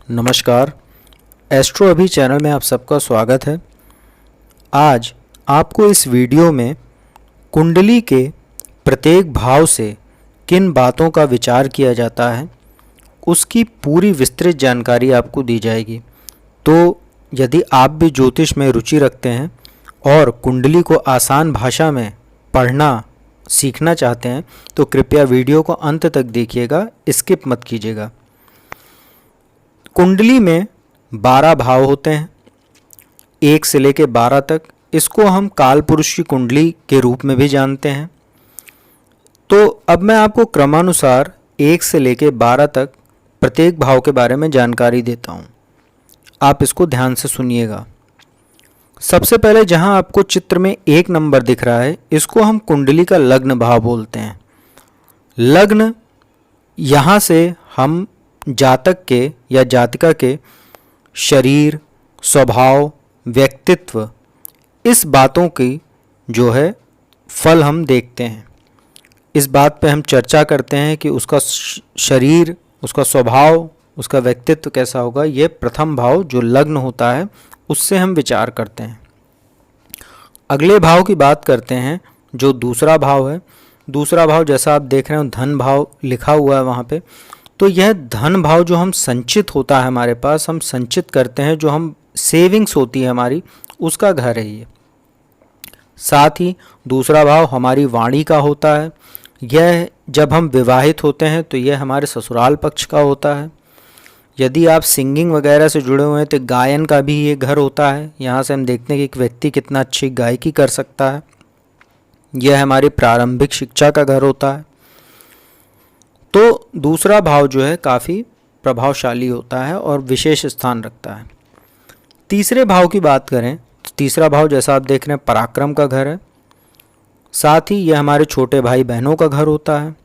नमस्कार। एस्ट्रो अभी चैनल में आप सबका स्वागत है। आज आपको इस वीडियो में कुंडली के प्रत्येक भाव से किन बातों का विचार किया जाता है उसकी पूरी विस्तृत जानकारी आपको दी जाएगी। तो यदि आप भी ज्योतिष में रुचि रखते हैं और कुंडली को आसान भाषा में पढ़ना सीखना चाहते हैं तो कृपया वीडियो को अंत तक देखिएगा, स्किप मत कीजिएगा। कुंडली में 12 भाव होते हैं, 1 से लेकर 12 तक। इसको हम काल पुरुष की कुंडली के रूप में भी जानते हैं। तो अब मैं आपको क्रमानुसार 1 से लेकर 12 तक प्रत्येक भाव के बारे में जानकारी देता हूँ। आप इसको ध्यान से सुनिएगा। सबसे पहले जहाँ आपको चित्र में 1 नंबर दिख रहा है, इसको हम कुंडली का लग्न भाव बोलते हैं। लग्न, यहाँ से हम जातक के या जातिका के शरीर, स्वभाव, व्यक्तित्व, इस बातों की जो है फल हम देखते हैं। इस बात पे हम चर्चा करते हैं कि उसका शरीर, उसका स्वभाव, उसका व्यक्तित्व कैसा होगा। ये प्रथम भाव जो लग्न होता है उससे हम विचार करते हैं। अगले भाव की बात करते हैं जो दूसरा भाव है। दूसरा भाव जैसा आप देख रहे हो धन भाव लिखा हुआ है वहाँ पे। तो यह धन भाव जो हम संचित होता है हमारे पास, हम संचित करते हैं, जो हम सेविंग्स होती है हमारी, उसका घर है ये। साथ ही दूसरा भाव हमारी वाणी का होता है। यह जब हम विवाहित होते हैं तो यह हमारे ससुराल पक्ष का होता है। यदि आप सिंगिंग वगैरह से जुड़े हुए हैं तो गायन का भी ये घर होता है। यहाँ से हम देखते हैं कि एक व्यक्ति कितना अच्छी गायकी कर सकता है। यह हमारी प्रारंभिक शिक्षा का घर होता है। तो दूसरा भाव जो है काफ़ी प्रभावशाली होता है और विशेष स्थान रखता है। तीसरे भाव की बात करें तो तीसरा भाव जैसा आप देख रहे हैं पराक्रम का घर है। साथ ही यह हमारे छोटे भाई बहनों का घर होता है।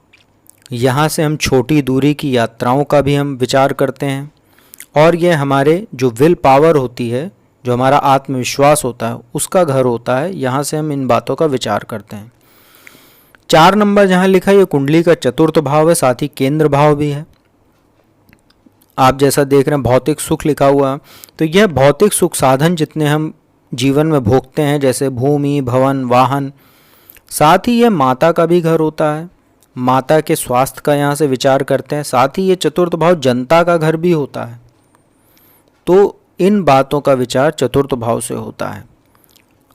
यहाँ से हम छोटी दूरी की यात्राओं का भी हम विचार करते हैं। और यह हमारे जो विल पावर होती है, जो हमारा आत्मविश्वास होता है, उसका घर होता है। यहाँ से हम इन बातों का विचार करते हैं। 4 नंबर जहाँ लिखा है ये कुंडली का चतुर्थ भाव है, साथ ही केंद्र भाव भी है। आप जैसा देख रहे हैं भौतिक सुख लिखा हुआ है। तो यह भौतिक सुख साधन जितने हम जीवन में भोगते हैं, जैसे भूमि, भवन, वाहन, साथ ही यह माता का भी घर होता है। माता के स्वास्थ्य का यहाँ से विचार करते हैं। साथ ही ये चतुर्थ भाव जनता का घर भी होता है। तो इन बातों का विचार चतुर्थ भाव से होता है।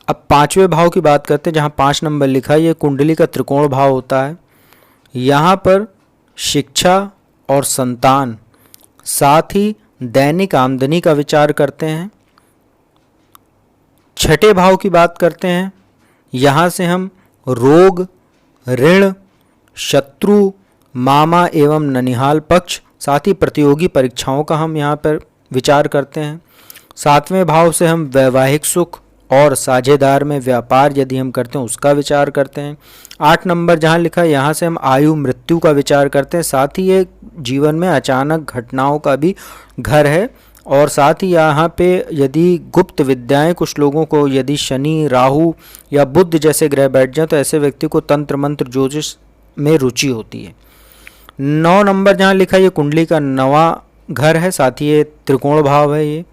अब 5वें भाव की बात करते हैं जहाँ 5 नंबर लिखा है ये कुंडली का त्रिकोण भाव होता है। यहाँ पर शिक्षा और संतान, साथ ही दैनिक आमदनी का विचार करते हैं। 6ठे भाव की बात करते हैं, यहाँ से हम रोग, ऋण, शत्रु, मामा एवं ननिहाल पक्ष, साथ ही प्रतियोगी परीक्षाओं का हम यहाँ पर विचार करते हैं। 7वें भाव से हम वैवाहिक सुख और साझेदार में व्यापार यदि हम करते हैं उसका विचार करते हैं। 8 नंबर जहाँ लिखा है यहाँ से हम आयु मृत्यु का विचार करते हैं। साथ ही ये जीवन में अचानक घटनाओं का भी घर है। और साथ ही यहाँ पे यदि गुप्त विद्याएं कुछ लोगों को, यदि शनि, राहु या बुध जैसे ग्रह बैठ जाए तो ऐसे व्यक्ति को तंत्र मंत्र ज्योतिष में रुचि होती है। 9 नंबर जहाँ लिखा है ये कुंडली का 9वां घर है। साथ ही ये त्रिकोण भाव है। ये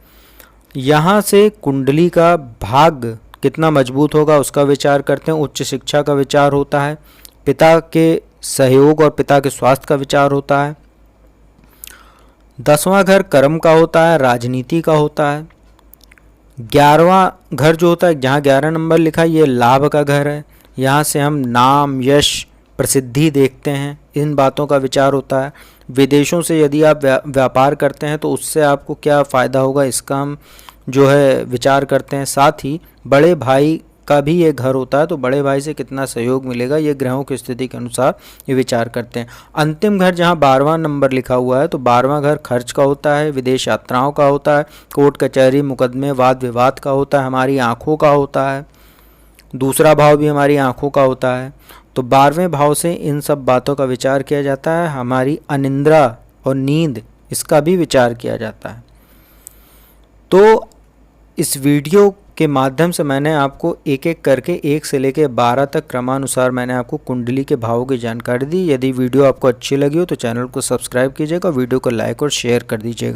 यहाँ से कुंडली का भाग्य कितना मजबूत होगा उसका विचार करते हैं। उच्च शिक्षा का विचार होता है। पिता के सहयोग और पिता के स्वास्थ्य का विचार होता है। 10वां घर कर्म का होता है, राजनीति का होता है। 11वां घर जो होता है, जहाँ 11 नंबर लिखा है ये लाभ का घर है। यहाँ से हम नाम, यश, प्रसिद्धि देखते हैं। इन बातों का विचार होता है। विदेशों से यदि आप व्यापार करते हैं तो उससे आपको क्या फ़ायदा होगा इसका हम जो है विचार करते हैं। साथ ही बड़े भाई का भी ये घर होता है। तो बड़े भाई से कितना सहयोग मिलेगा ये ग्रहों की स्थिति के अनुसार ये विचार करते हैं। अंतिम घर जहाँ 12वां नंबर लिखा हुआ है तो 12वां घर खर्च का होता है, विदेश यात्राओं का होता है, कोर्ट कचहरी मुकदमे वाद विवाद का होता है, हमारी आँखों का होता है। दूसरा भाव भी हमारी आँखों का होता है। तो 12वें भाव से इन सब बातों का विचार किया जाता है। हमारी अनिद्रा और नींद, इसका भी विचार किया जाता है। तो इस वीडियो के माध्यम से मैंने आपको एक एक करके 1 से लेकर 12 तक क्रमानुसार मैंने आपको कुंडली के भावों की जानकारी दी। यदि वीडियो आपको अच्छी लगी हो तो चैनल को सब्सक्राइब कीजिएगा, वीडियो को लाइक और शेयर कर दीजिएगा।